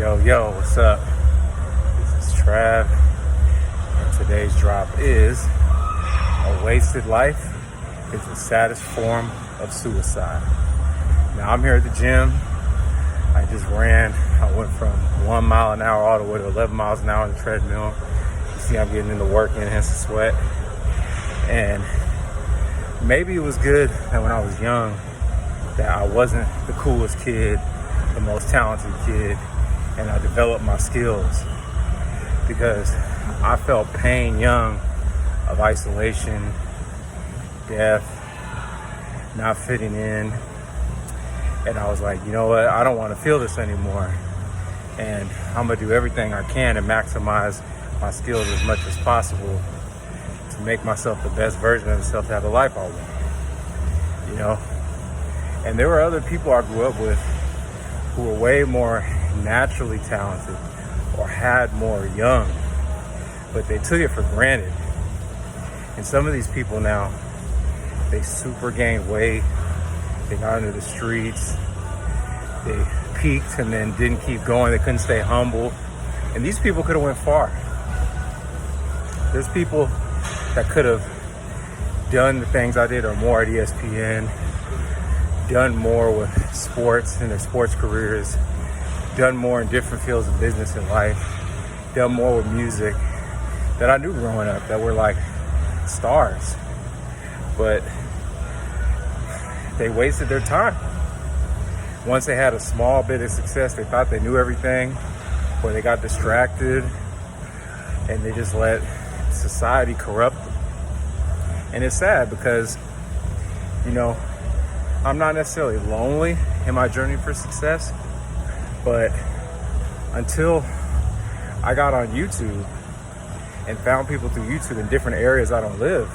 Yo, what's up? This is Trav, and today's drop is a wasted life is the saddest form of suicide. Now, I'm here at the gym. I just ran. I went from 1 mile an hour all the way to 11 miles an hour on the treadmill. You see, I'm getting into work and hence the sweat. And maybe it was good that when I was young, that I wasn't the coolest kid, the most talented kid, and I developed my skills, because I felt pain young of isolation, death, not fitting in. And I was like, you know what? I don't want to feel this anymore. And I'm going to do everything I can to maximize my skills as much as possible to make myself the best version of myself, to have the life I want. You know? And there were other people I grew up with who were way more naturally talented or had more young, but they took it for granted. And some of these people now, they super gained weight, they got into the streets, they peaked and then didn't keep going, they couldn't stay humble. And these people could have went far. There's people that could have done the things I did or more at ESPN, done more with sports in their sports careers, done more in different fields of business and life, done more with music that I knew growing up that were like stars. But they wasted their time. Once they had a small bit of success, they thought they knew everything, or they got distracted and they just let society corrupt them. And it's sad because, you know, I'm not necessarily lonely in my journey for success, but until I got on YouTube and found people through YouTube in different areas I don't live,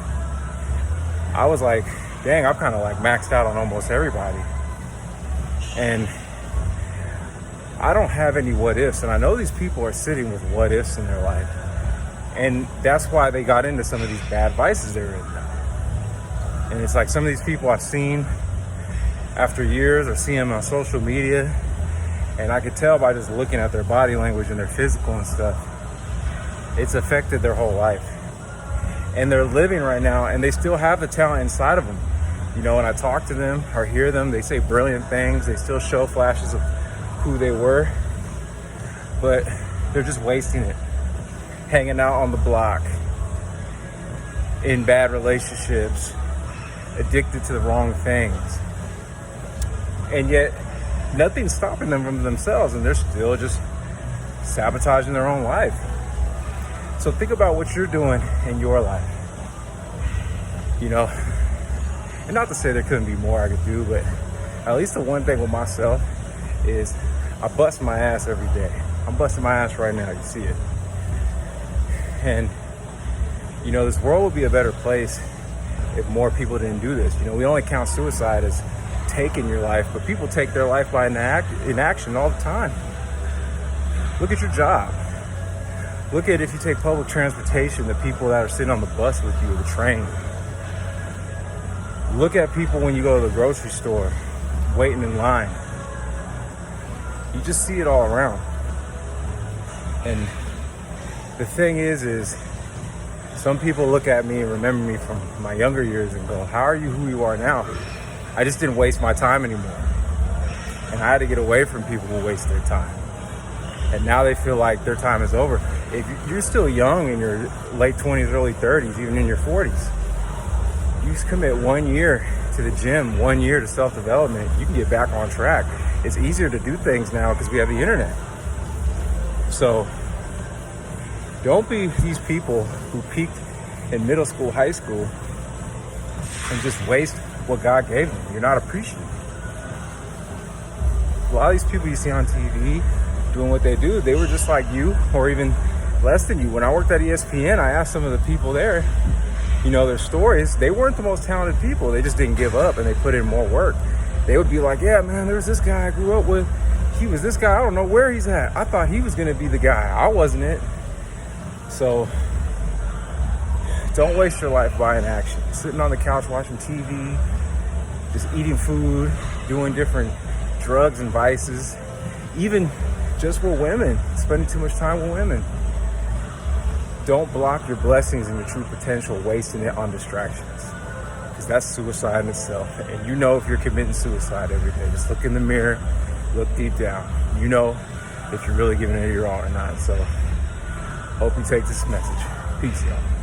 I was like, dang, I'm kind of like maxed out on almost everybody. And I don't have any what ifs, and I know these people are sitting with what ifs in their life. And that's why they got into some of these bad vices they're in now. And it's like some of these people I've seen after years or see them on social media, and I could tell by just looking at their body language and their physical and stuff, it's affected their whole life. And they're living right now, and they still have the talent inside of them. You know, when I talk to them or hear them, they say brilliant things. They still show flashes of who they were, but they're just wasting it. Hanging out on the block, in bad relationships, addicted to the wrong things. And yet, nothing's stopping them from themselves, and they're still just sabotaging their own life. So think about what you're doing in your life. You know, and not to say there couldn't be more I could do, but at least the one thing with myself is I bust my ass every day. I'm busting my ass right now, you see it. And, you know, this world would be a better place if more people didn't do this. You know, we only count suicide as taking your life, but people take their life by inaction all the time. Look at your job. Look at, if you take public transportation, the people that are sitting on the bus with you or the train. Look at people when you go to the grocery store, waiting in line. You just see it all around. And the thing is some people look at me and remember me from my younger years and go, how are you who you are now? I just didn't waste my time anymore. And I had to get away from people who waste their time. And now they feel like their time is over. If you're still young in your late 20s, early 30s, even in your 40s, you just commit 1 year to the gym, 1 year to self-development, you can get back on track. It's easier to do things now because we have the internet. So don't be these people who peaked in middle school, high school, and just waste what God gave them. You're not appreciative. A lot of these people you see on TV doing what they do, they were just like you or even less than you. When I worked at ESPN, I asked some of the people there, you know, their stories. They weren't the most talented people. They just didn't give up and they put in more work. They would be like, yeah, man, there was this guy I grew up with. He was this guy. I don't know where he's at. I thought he was going to be the guy. I wasn't it. So don't waste your life by inaction. Sitting on the couch watching TV, just eating food, doing different drugs and vices, even just with women, spending too much time with women. Don't block your blessings and your true potential, wasting it on distractions. Because that's suicide in itself. And you know if you're committing suicide every day. Just look in the mirror, look deep down. You know if you're really giving it your all or not. So, hope you take this message. Peace, y'all.